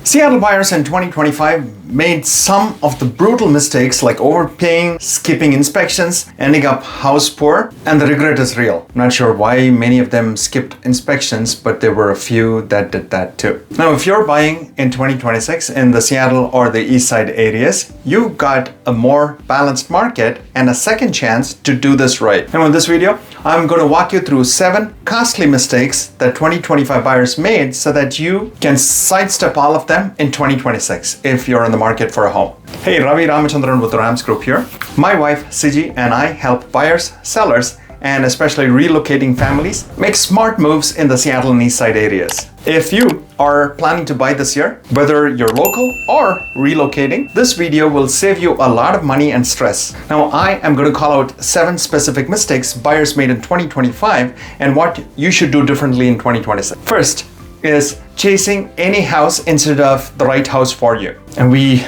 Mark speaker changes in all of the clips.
Speaker 1: Seattle buyers in 2025 made some of the brutal mistakes like overpaying, skipping inspections, ending up house poor, and the regret is real. I'm not sure why many of them skipped inspections, but there were a few that did that too. Now, if you're buying in 2026 in the Seattle or the Eastside areas, you got a more balanced market and a second chance to do this right. Now, in this video, I'm going to walk you through 7 costly mistakes that 2025 buyers made so that you can sidestep all of them in 2026 if you're in the market for a home. Hey, Ravi Ramachandran with the Rams Group here. My wife, Sijy, and I help buyers, sellers, and especially relocating families make smart moves in the Seattle and Eastside areas. If you are planning to buy this year, whether you're local or relocating, this video will save you a lot of money and stress. Now, I am going to call out 7 specific mistakes buyers made in 2025 and what you should do differently in 2026. First is chasing any house instead of the right house for you. And we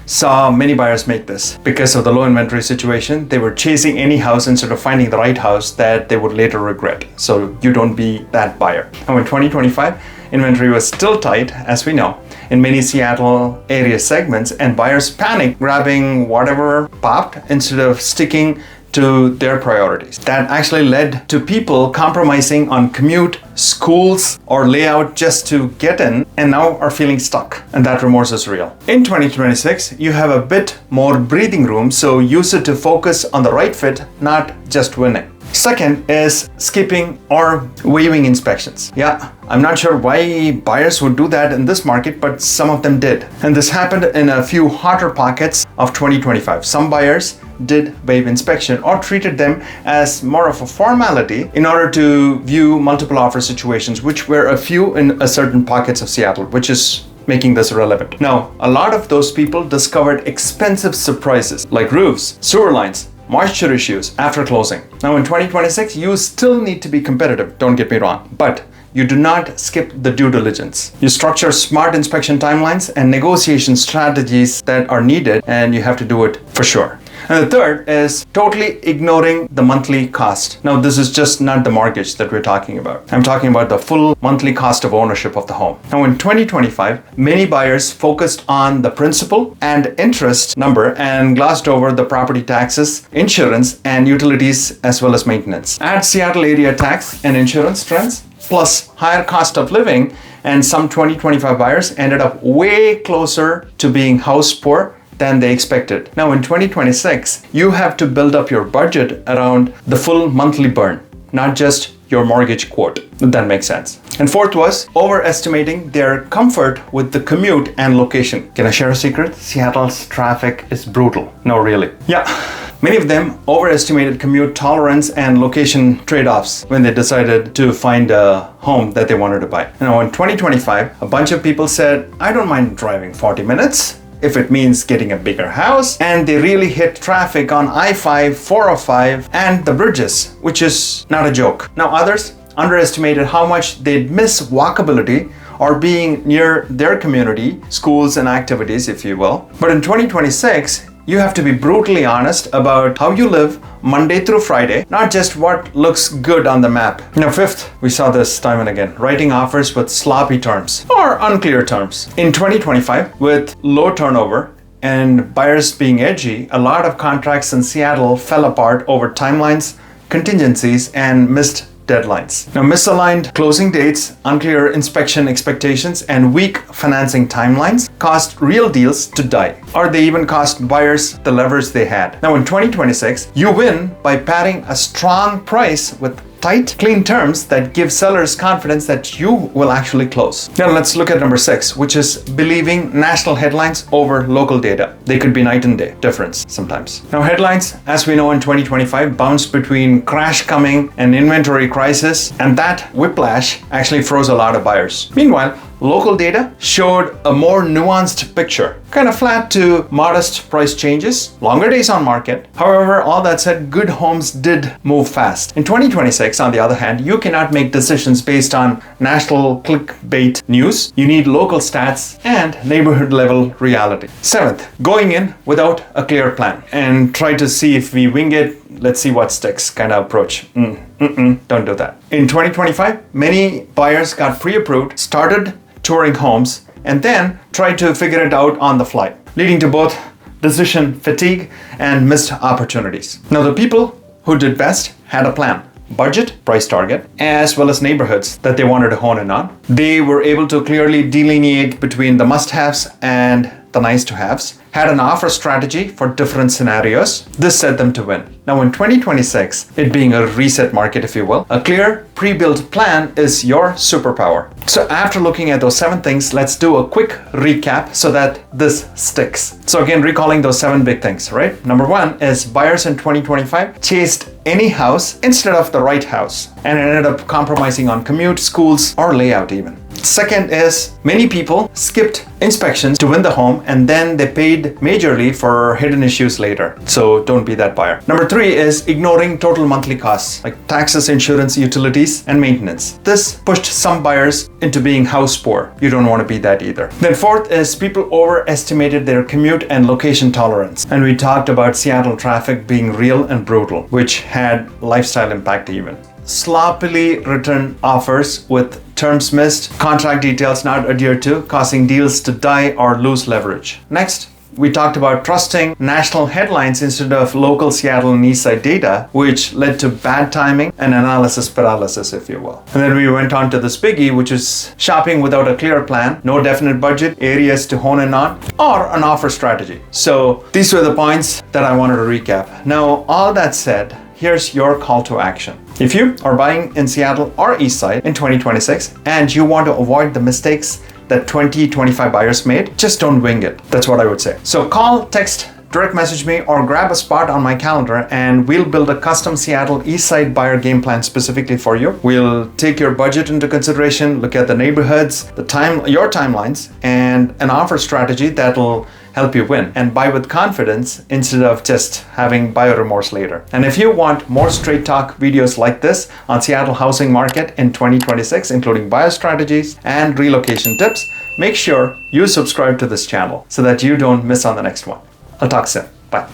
Speaker 1: saw many buyers make this. Because of the low inventory situation, they were chasing any house instead of finding the right house that they would later regret. So you don't be that buyer. Now in 2025, inventory was still tight, as we know, in many Seattle area segments, and buyers panicked, grabbing whatever popped instead of sticking to their priorities. That actually led to people compromising on commute, schools, or layout just to get in, and now are feeling stuck. And that remorse is real. In 2026, you have a bit more breathing room, so use it to focus on the right fit, not just winning. Second is skipping or waiving inspections. Yeah, I'm not sure why buyers would do that in this market, but some of them did. And this happened in a few hotter pockets of 2025. Some buyers did waive inspection or treated them as more of a formality in order to view multiple offer situations, which were a few in a certain pockets of Seattle, which is making this relevant. Now, a lot of those people discovered expensive surprises like roofs, sewer lines, moisture issues after closing. Now in 2026, you still need to be competitive, don't get me wrong, but you do not skip the due diligence. You structure smart inspection timelines and negotiation strategies that are needed, and you have to do it for sure. And the third is totally ignoring the monthly cost. Now, this is just not the mortgage that we're talking about. I'm talking about the full monthly cost of ownership of the home. Now, in 2025, many buyers focused on the principal and interest number and glossed over the property taxes, insurance, and utilities, as well as maintenance. Add Seattle area tax and insurance trends, plus higher cost of living, and some 2025 buyers ended up way closer to being house poor than they expected. Now in 2026, you have to build up your budget around the full monthly burn, not just your mortgage quote, if that makes sense. And fourth was overestimating their comfort with the commute and location. Can I share a secret? Seattle's traffic is brutal. No, really. Yeah. Many of them overestimated commute tolerance and location trade-offs when they decided to find a home that they wanted to buy. Now in 2025, a bunch of people said, I don't mind driving 40 minutes if it means getting a bigger house, and they really hit traffic on I-5, 405, and the bridges, which is not a joke. Now others underestimated how much they'd miss walkability or being near their community, schools and activities, if you will. But in 2026, you have to be brutally honest about how you live Monday through Friday, not just what looks good on the map. Now, fifth, we saw this time and again, writing offers with sloppy terms or unclear terms. In 2025, with low turnover and buyers being edgy, a lot of contracts in Seattle fell apart over timelines, contingencies, and missed deadlines. Now, misaligned closing dates, unclear inspection expectations, and weak financing timelines caused real deals to die, or they even cost buyers the levers they had. Now, in 2026, you win by pairing a strong price with tight, clean terms that give sellers confidence that you will actually close. Now let's look at number 6, which is believing national headlines over local data. They could be night and day difference sometimes. Now headlines, as we know in 2025, bounced between crash coming and inventory crisis, and that whiplash actually froze a lot of buyers. Meanwhile, local data showed a more nuanced picture, kind of flat to modest price changes, longer days on market. However, all that said, good homes did move fast. In 2026, on the other hand, you cannot make decisions based on national clickbait news. You need local stats and neighborhood level reality. 7th, going in without a clear plan and try to see if we wing it, let's see what sticks kind of approach. Don't do that. In 2025, many buyers got pre-approved, started touring homes, and then try to figure it out on the fly, leading to both decision fatigue and missed opportunities. Now, the people who did best had a plan. Budget, price target, as well as neighborhoods that they wanted to hone in on. They were able to clearly delineate between the must-haves and the nice-to-haves, had an offer strategy for different scenarios. This set them to win. Now in 2026, it being a reset market, if you will, a clear pre-built plan is your superpower. So after looking at those 7 things, let's do a quick recap so that this sticks. So again, recalling those 7 big things, right? Number 1 is buyers in 2025 chased any house instead of the right house, and it ended up compromising on commute, schools, or layout even. Second is many people skipped inspections to win the home, and then they paid majorly for hidden issues later. So don't be that buyer. Number 3 is ignoring total monthly costs like taxes, insurance, utilities, and maintenance. This pushed some buyers into being house poor. You don't want to be that either. Then fourth is people overestimated their commute and location tolerance. And we talked about Seattle traffic being real and brutal, which had lifestyle impact even. Sloppily written offers with terms missed, contract details not adhered to, causing deals to die or lose leverage. Next, we talked about trusting national headlines instead of local Seattle and Eastside data, which led to bad timing and analysis paralysis, if you will. And then we went on to this biggie, which is shopping without a clear plan, no definite budget, areas to hone in on, or an offer strategy. So these were the points that I wanted to recap. Now, all that said, here's your call to action. If you are buying in Seattle or Eastside in 2026 and you want to avoid the mistakes that 2025 buyers made, just don't wing it. That's what I would say. So call, text, direct message me, or grab a spot on my calendar and we'll build a custom Seattle Eastside buyer game plan specifically for you. We'll take your budget into consideration, look at the neighborhoods, your timelines, and an offer strategy that'll help you win and buy with confidence instead of just having buyer remorse later. And if you want more straight talk videos like this on Seattle housing market in 2026, including buyer strategies and relocation tips, make sure you subscribe to this channel so that you don't miss on the next one. I'll talk soon. Bye.